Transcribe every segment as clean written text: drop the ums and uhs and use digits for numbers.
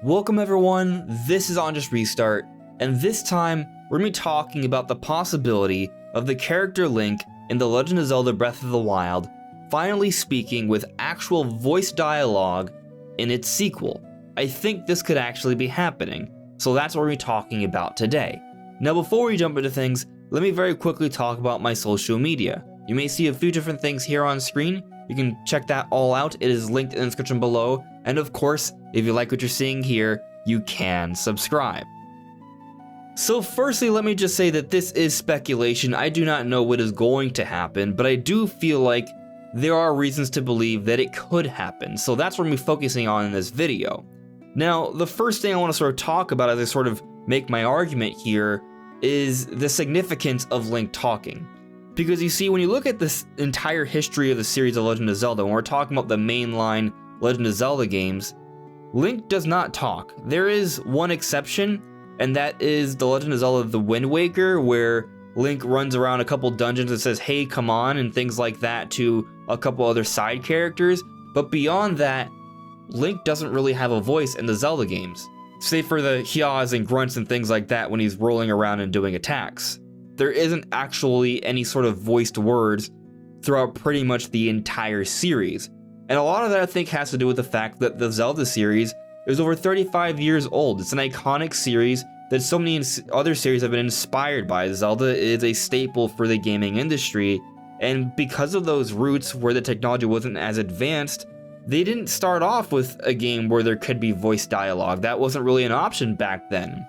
Welcome everyone, this is On Just Restart, and this time we're going to be talking about the possibility of the character Link in The Legend of Zelda Breath of the Wild finally speaking with actual voice dialogue in its sequel. I think this could actually be happening, so that's what we're going to be talking about today. Now before we jump into things, let me very quickly talk about my social media. You may see a few different things here on screen. You can check that all out, it is linked in the description below, and of course, if you like what you're seeing here, you can subscribe. So firstly, let me just say that this is speculation. I do not know what is going to happen, but I do feel like there are reasons to believe that it could happen, so that's what I'm focusing on in this video. Now, the first thing I want to sort of talk about as I sort of make my argument here is the significance of Link talking. Because you see, when you look at this entire history of the series of Legend of Zelda, when we're talking about the mainline Legend of Zelda games, Link does not talk. There is one exception, and that is The Legend of Zelda The Wind Waker, where Link runs around a couple dungeons and says, hey, come on, and things like that to a couple other side characters. But beyond that, Link doesn't really have a voice in the Zelda games, save for the yaws and grunts and things like that when he's rolling around and doing attacks. There isn't actually any sort of voiced words throughout pretty much the entire series. And a lot of that I think has to do with the fact that the Zelda series is over 35 years old. It's an iconic series that so many other series have been inspired by. Zelda is a staple for the gaming industry, and because of those roots where the technology wasn't as advanced, they didn't start off with a game where there could be voice dialogue. That wasn't really an option back then.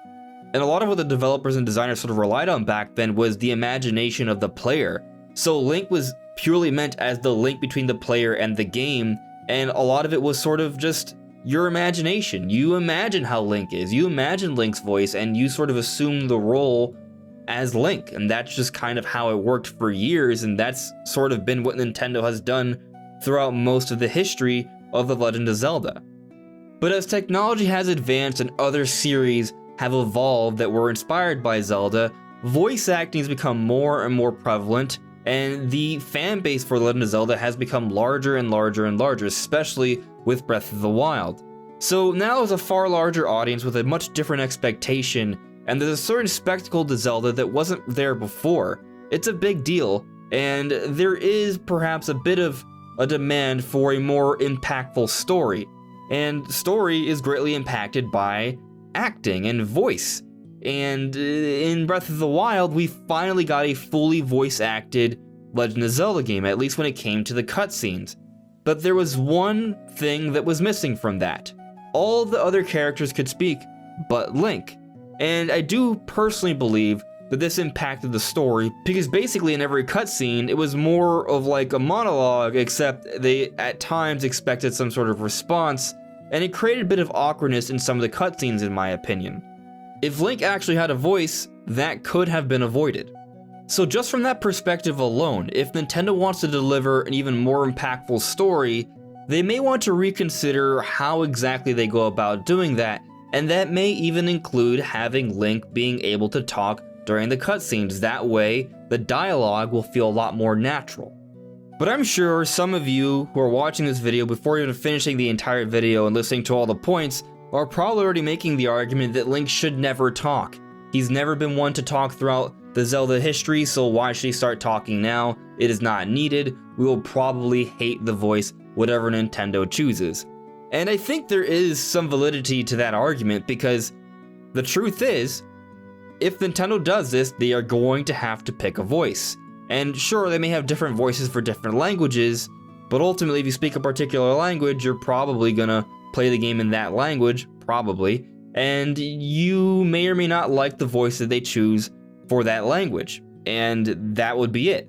And a lot of what the developers and designers sort of relied on back then was the imagination of the player. So Link was purely meant as the link between the player and the game, and a lot of it was sort of just your imagination. You imagine how Link is, you imagine Link's voice, and you sort of assume the role as Link, and that's just kind of how it worked for years, and that's sort of been what Nintendo has done throughout most of the history of The Legend of Zelda. But as technology has advanced and other series have evolved that were inspired by Zelda, voice acting has become more and more prevalent, and the fan base for Legend of Zelda has become larger and larger and larger, especially with Breath of the Wild. So now there's a far larger audience with a much different expectation, and there's a certain spectacle to Zelda that wasn't there before. It's a big deal, and there is perhaps a bit of a demand for a more impactful story, and story is greatly impacted by acting and voice. And in Breath of the Wild, we finally got a fully voice-acted Legend of Zelda game, at least when it came to the cutscenes. But there was one thing that was missing from that. All the other characters could speak, but Link. And I do personally believe that this impacted the story, because basically in every cutscene, it was more of like a monologue, except they at times expected some sort of response, and it created a bit of awkwardness in some of the cutscenes in my opinion. If Link actually had a voice, that could have been avoided. So just from that perspective alone, if Nintendo wants to deliver an even more impactful story, they may want to reconsider how exactly they go about doing that, and that may even include having Link being able to talk during the cutscenes. That way, the dialogue will feel a lot more natural. But I'm sure some of you who are watching this video before even finishing the entire video and listening to all the points are probably already making the argument that Link should never talk. He's never been one to talk throughout the Zelda history, so why should he start talking now? It is not needed. We will probably hate the voice, whatever Nintendo chooses. And I think there is some validity to that argument, because the truth is, if Nintendo does this, they are going to have to pick a voice. And sure, they may have different voices for different languages, but ultimately if you speak a particular language, you're probably gonna play the game in that language, probably, and you may or may not like the voice that they choose for that language, and that would be it.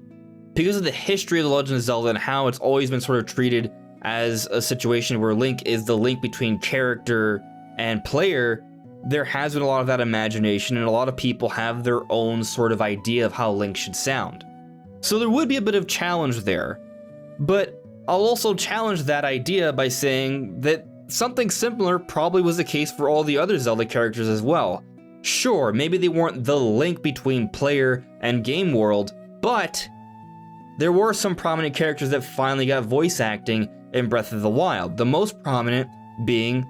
Because of the history of The Legend of Zelda and how it's always been sort of treated as a situation where Link is the link between character and player, there has been a lot of that imagination, and a lot of people have their own sort of idea of how Link should sound. So there would be a bit of challenge there, but I'll also challenge that idea by saying that something similar probably was the case for all the other Zelda characters as well. Sure, maybe they weren't the link between player and game world, but there were some prominent characters that finally got voice acting in Breath of the Wild, the most prominent being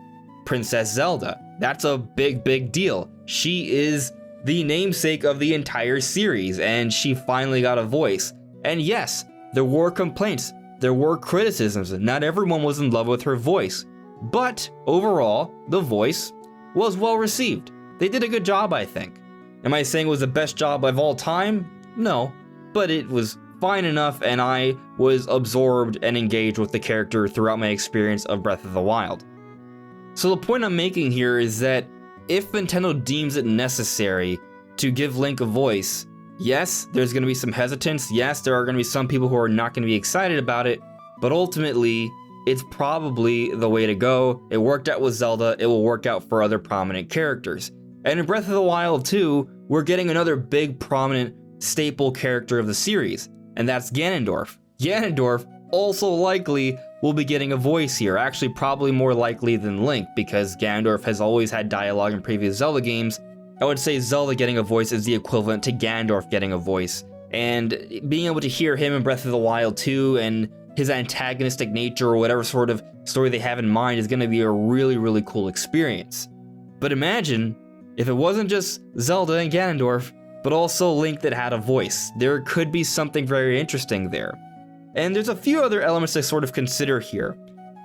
Princess Zelda. That's a big deal. She is the namesake of the entire series, and she finally got a voice. And yes, there were complaints, there were criticisms, and not everyone was in love with her voice. But overall, the voice was well received. They did a good job, I think. Am I saying it was the best job of all time? No, but it was fine enough, and I was absorbed and engaged with the character throughout my experience of Breath of the Wild. So the point I'm making here is that if Nintendo deems it necessary to give Link a voice, yes, there's going to be some hesitance, yes, there are going to be some people who are not going to be excited about it, but ultimately, it's probably the way to go. It worked out with Zelda, it will work out for other prominent characters. And in Breath of the Wild 2, we're getting another big prominent staple character of the series, and that's Ganondorf. Ganondorf also likely will be getting a voice here, actually probably more likely than Link, because Ganondorf has always had dialogue in previous Zelda games. I would say Zelda getting a voice is the equivalent to Ganondorf getting a voice, and being able to hear him in Breath of the Wild 2 and his antagonistic nature or whatever sort of story they have in mind is going to be a really cool experience. But imagine if it wasn't just Zelda and Ganondorf, but also Link that had a voice. There could be something very interesting there. And there's a few other elements to sort of consider here,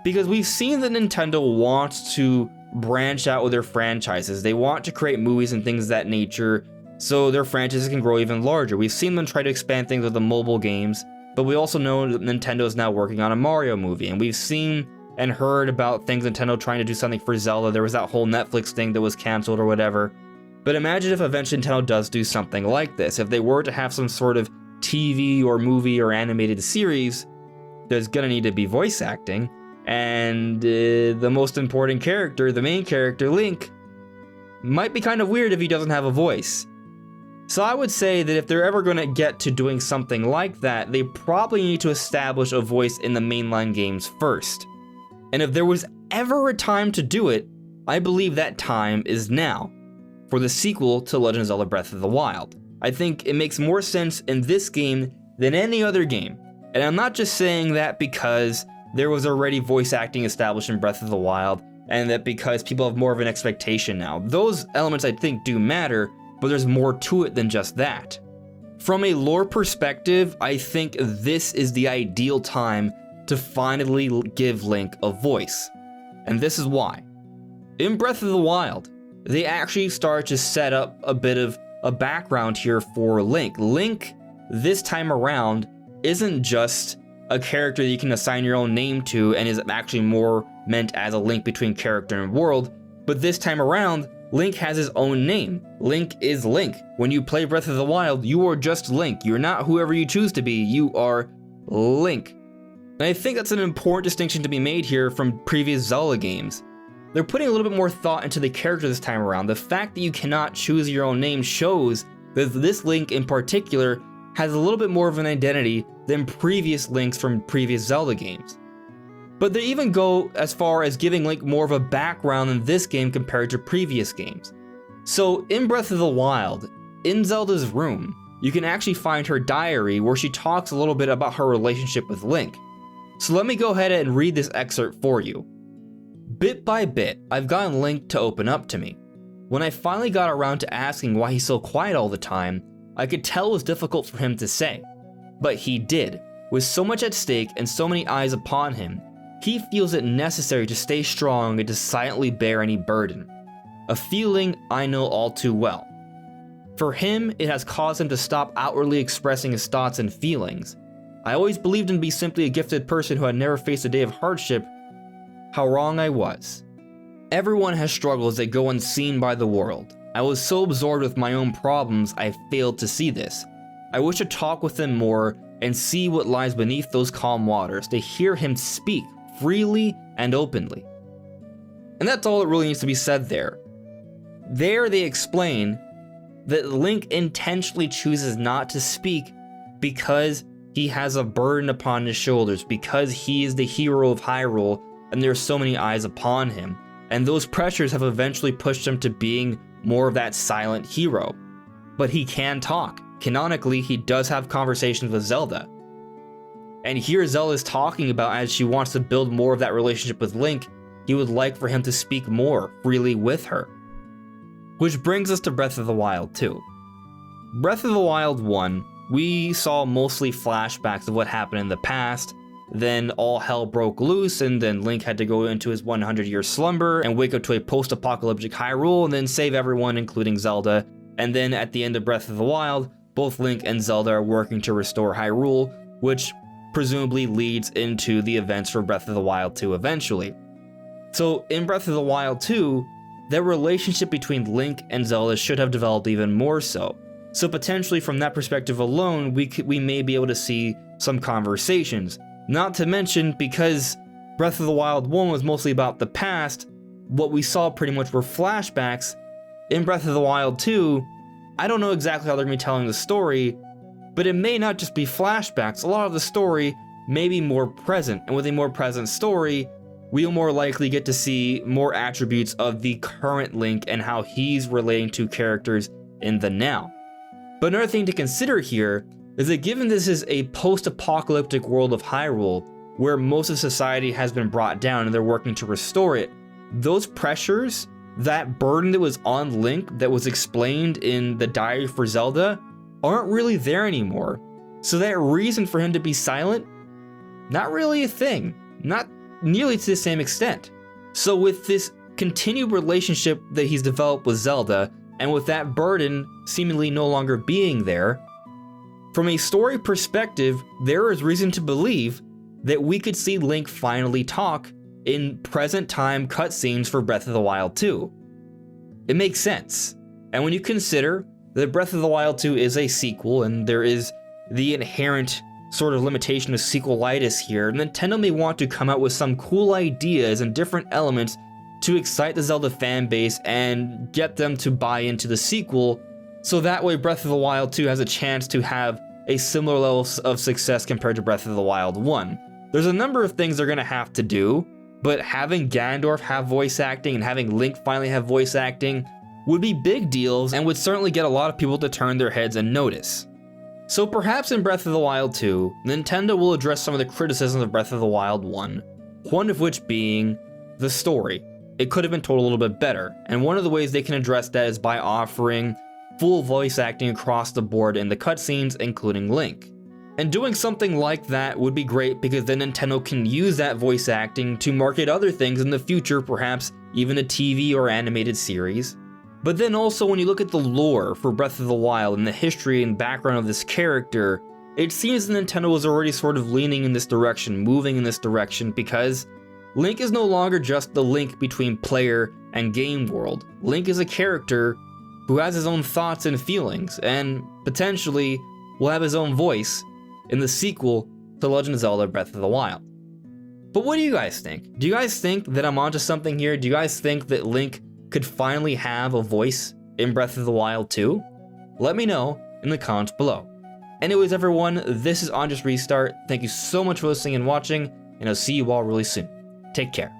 because we've seen that Nintendo wants to branch out with their franchises. They want to create movies and things of that nature so their franchises can grow even larger. We've seen them try to expand things with the mobile games, but we also know that Nintendo is now working on a Mario movie, and we've seen and heard about things Nintendo trying to do something for Zelda. There was that whole Netflix thing that was canceled or whatever. But imagine if eventually Nintendo does do something like this. If they were to have some sort of TV or movie or animated series, there's gonna need to be voice acting, and the most important character, the main character, Link, might be kind of weird if he doesn't have a voice. So I would say that if they're ever gonna get to doing something like that, they probably need to establish a voice in the mainline games first. And if there was ever a time to do it, I believe that time is now, for the sequel to Legend of Zelda Breath of the Wild. I think it makes more sense in this game than any other game. And I'm not just saying that because there was already voice acting established in Breath of the Wild, and that because people have more of an expectation now. Those elements I think do matter, but there's more to it than just that. From a lore perspective, I think this is the ideal time to finally give Link a voice. And this is why. In Breath of the Wild, they actually start to set up a bit of a background here for Link. Link, this time around, isn't just a character that you can assign your own name to and is actually more meant as a link between character and world, but this time around, Link has his own name. Link is Link. When you play Breath of the Wild, you are just Link. You're not whoever you choose to be, you are Link. And I think that's an important distinction to be made here from previous Zelda games. They're putting a little bit more thought into the character this time around. The fact that you cannot choose your own name shows that this Link in particular has a little bit more of an identity than previous Links from previous Zelda games. But they even go as far as giving Link more of a background in this game compared to previous games. So in Breath of the Wild, in Zelda's room, you can actually find her diary where she talks a little bit about her relationship with Link. So let me go ahead and read this excerpt for you. Bit by bit, I've gotten Link to open up to me. When I finally got around to asking why he's so quiet all the time, I could tell it was difficult for him to say. But he did. With so much at stake and so many eyes upon him, he feels it necessary to stay strong and to silently bear any burden. A feeling I know all too well. For him, it has caused him to stop outwardly expressing his thoughts and feelings. I always believed him to be simply a gifted person who had never faced a day of hardship. How wrong I was. Everyone has struggles that go unseen by the world. I was so absorbed with my own problems, I failed to see this. I wish to talk with him more and see what lies beneath those calm waters, to hear him speak freely and openly. And that's all that really needs to be said there. There they explain that Link intentionally chooses not to speak because he has a burden upon his shoulders, because he is the hero of Hyrule and there are so many eyes upon him. And those pressures have eventually pushed him to being more of that silent hero. But he can talk. Canonically, he does have conversations with Zelda. And here Zelda is talking about as she wants to build more of that relationship with Link, he would like for him to speak more freely with her. Which brings us to Breath of the Wild 2. Breath of the Wild 1, we saw mostly flashbacks of what happened in the past, then all hell broke loose, and then Link had to go into his 100-year slumber and wake up to a post-apocalyptic Hyrule and then save everyone, including Zelda. And then at the end of Breath of the Wild, both Link and Zelda are working to restore Hyrule, which presumably leads into the events for Breath of the Wild 2 eventually. So in Breath of the Wild 2, their relationship between Link and Zelda should have developed even more so. So potentially from that perspective alone, we may be able to see some conversations. Not to mention, because Breath of the Wild 1 was mostly about the past, what we saw pretty much were flashbacks. In Breath of the Wild 2, I don't know exactly how they're going to be telling the story, but it may not just be flashbacks. A lot of the story may be more present, and with a more present story, we'll more likely get to see more attributes of the current Link and how he's relating to characters in the now. But another thing to consider here is that given this is a post-apocalyptic world of Hyrule, where most of society has been brought down and they're working to restore it, those pressures, that burden that was on Link that was explained in the Diary for Zelda, aren't really there anymore. So that reason for him to be silent, not really a thing, not nearly to the same extent. So with this continued relationship that he's developed with Zelda, and with that burden seemingly no longer being there, from a story perspective, there is reason to believe that we could see Link finally talk in present time cutscenes for Breath of the Wild 2. It makes sense. And when you consider that Breath of the Wild 2 is a sequel, and there is the inherent sort of limitation of sequelitis here, Nintendo may want to come out with some cool ideas and different elements to excite the Zelda fan base and get them to buy into the sequel, so that way Breath of the Wild 2 has a chance to have a similar level of success compared to Breath of the Wild 1. There's a number of things they're going to have to do, but having Ganondorf have voice acting and having Link finally have voice acting would be big deals and would certainly get a lot of people to turn their heads and notice. So perhaps in Breath of the Wild 2, Nintendo will address some of the criticisms of Breath of the Wild 1, one of which being the story. It could have been told a little bit better, and one of the ways they can address that is by offering full voice acting across the board in the cutscenes, including Link. And doing something like that would be great because then Nintendo can use that voice acting to market other things in the future, perhaps even a TV or animated series. But then also when you look at the lore for Breath of the Wild and the history and background of this character, it seems that Nintendo was already sort of leaning in this direction, moving in this direction, because Link is no longer just the link between player and game world. Link is a character who has his own thoughts and feelings, and potentially will have his own voice in the sequel to Legend of Zelda Breath of the Wild. But what do you guys think? Do you guys think that I'm onto something here? Do you guys think that Link could finally have a voice in Breath of the Wild 2? Let me know in the comments below. Anyways everyone, this is On Just Restart. Thank you so much for listening and watching, and I'll see you all really soon. Take care.